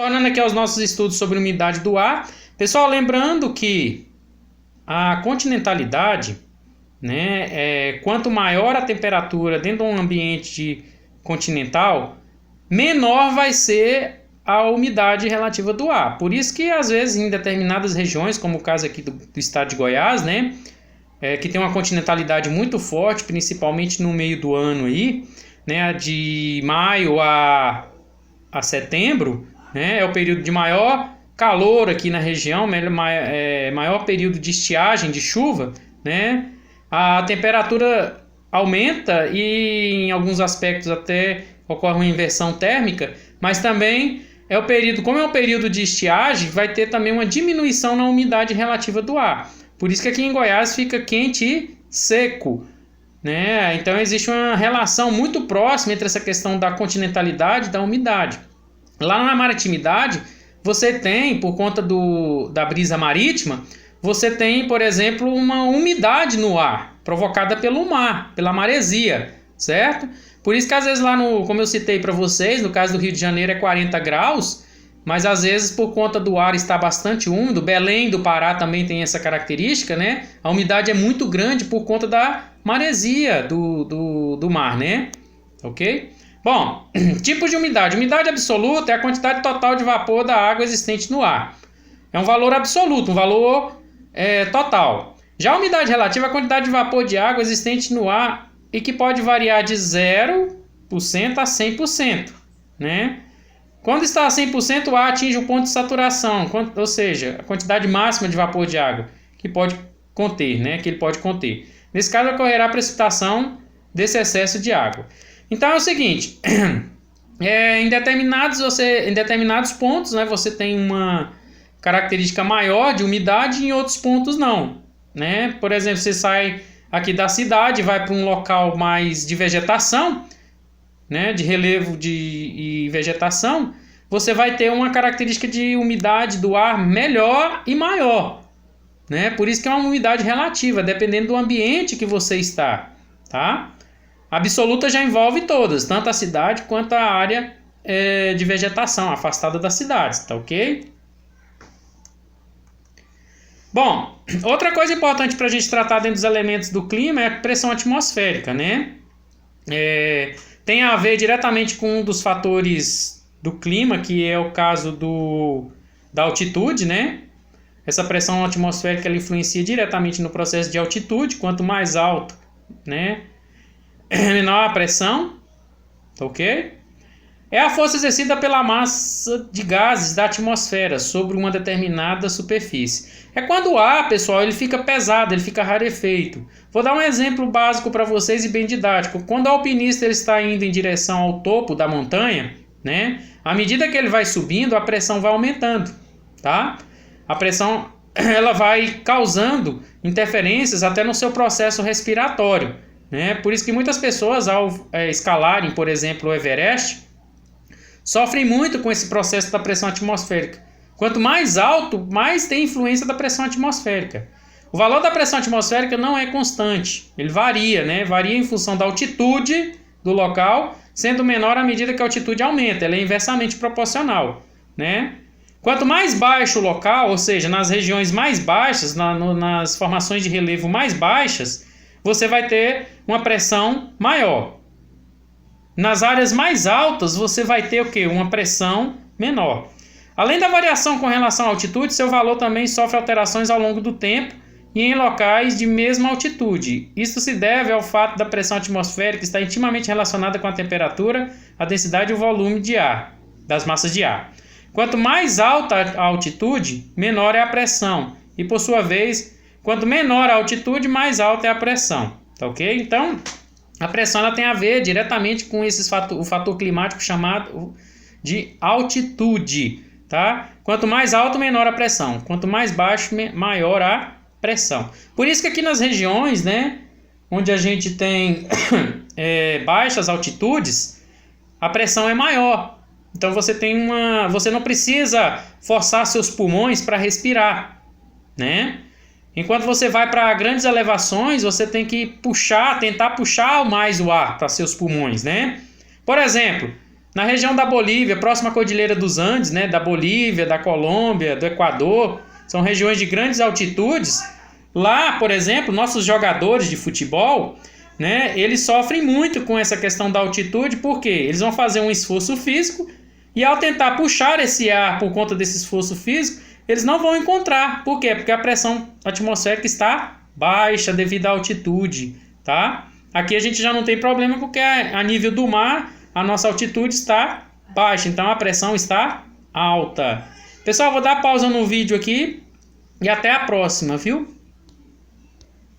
Tornando aqui aos nossos estudos sobre umidade do ar, pessoal, lembrando que a continentalidade, né, quanto maior a temperatura dentro de um ambiente continental, menor vai ser a umidade relativa do ar. Por isso que às vezes em determinadas regiões, como o caso aqui do estado de Goiás, né, que tem uma continentalidade muito forte, principalmente no meio do ano aí, né, de maio a setembro, né, é o período de maior calor aqui na região, maior período de estiagem, de chuva, né, a temperatura aumenta e em alguns aspectos até ocorre uma inversão térmica, mas também é o período, como é um período de estiagem, vai ter também uma diminuição na umidade relativa do ar. Por isso que aqui em Goiás fica quente e seco, né? Então existe uma relação muito próxima entre essa questão da continentalidade e da umidade. Lá na maritimidade, você tem, por conta da brisa marítima, você tem, por exemplo, uma umidade no ar, provocada pelo mar, pela maresia, certo? Por isso que às vezes lá como eu citei para vocês, no caso do Rio de Janeiro é 40 graus, mas às vezes por conta do ar estar bastante úmido, Belém do Pará também tem essa característica, né? A umidade é muito grande por conta da maresia do mar, né? Ok? Bom, tipos de umidade. Umidade absoluta é a quantidade total de vapor da água existente no ar. É um valor absoluto, um valor total. Já a umidade relativa é a quantidade de vapor de água existente no ar e que pode variar de 0% a 100%, né? Quando está a 100%, o ar atinge o ponto de saturação, ou seja, a quantidade máxima de vapor de água que pode conter, né? Que ele pode conter. Nesse caso, ocorrerá a precipitação desse excesso de água. Então é o seguinte, em determinados pontos, né, você tem uma característica maior de umidade e em outros pontos não, né? Por exemplo, você sai aqui da cidade, vai para um local mais de vegetação, né, de relevo e vegetação, você vai ter uma característica de umidade do ar melhor e maior, né? Por isso que é uma umidade relativa, dependendo do ambiente que você está, tá? A absoluta já envolve todas, tanto a cidade quanto a área de vegetação, afastada das cidades, tá ok? Bom, outra coisa importante para a gente tratar dentro dos elementos do clima é a pressão atmosférica, né? Tem a ver diretamente com um dos fatores do clima, que é o caso da altitude, né? Essa pressão atmosférica ela influencia diretamente no processo de altitude. Quanto mais alto, né, menor a pressão, tá ok? É a força exercida pela massa de gases da atmosfera sobre uma determinada superfície. É quando o ar, pessoal, ele fica pesado, ele fica rarefeito. Vou dar um exemplo básico para vocês e bem didático. Quando o alpinista ele está indo em direção ao topo da montanha, né, à medida que ele vai subindo, a pressão vai aumentando, tá? A pressão ela vai causando interferências até no seu processo respiratório, né? Por isso que muitas pessoas, ao escalarem, por exemplo, o Everest, sofrem muito com esse processo da pressão atmosférica. Quanto mais alto, mais tem influência da pressão atmosférica. O valor da pressão atmosférica não é constante, ele varia, né? Varia em função da altitude do local, sendo menor à medida que a altitude aumenta, ela é inversamente proporcional, né? Quanto mais baixo o local, ou seja, nas regiões mais baixas, nas formações de relevo mais baixas, você vai ter uma pressão maior. Nas áreas mais altas, você vai ter o quê? Uma pressão menor. Além da variação com relação à altitude, seu valor também sofre alterações ao longo do tempo e em locais de mesma altitude. Isso se deve ao fato da pressão atmosférica estar intimamente relacionada com a temperatura, a densidade e o volume de ar, das massas de ar. Quanto mais alta a altitude, menor é a pressão. E, por sua vez, quanto menor a altitude, mais alta é a pressão. Tá ok? Então, a pressão ela tem a ver diretamente com o fator climático chamado de altitude. Tá? Quanto mais alto, menor a pressão. Quanto mais baixo, maior a pressão. Por isso que aqui nas regiões, né, onde a gente tem baixas altitudes, a pressão é maior. Então você não precisa forçar seus pulmões para respirar, né? Enquanto você vai para grandes elevações, você tem que tentar puxar mais o ar para seus pulmões, né? Por exemplo, Na região da Bolívia, próxima à Cordilheira dos Andes, né, da Bolívia, da Colômbia, do Equador, são regiões de grandes altitudes. Lá, por exemplo, nossos jogadores de futebol, né, eles sofrem muito com essa questão da altitude, porque eles vão fazer um esforço físico e ao tentar puxar esse ar por conta desse esforço físico, eles não vão encontrar. Por quê? Porque a pressão atmosférica está baixa devido à altitude, tá? Aqui a gente já não tem problema porque a nível do mar a nossa altitude está baixa, então a pressão está alta. Pessoal, vou dar pausa no vídeo aqui e até a próxima, viu?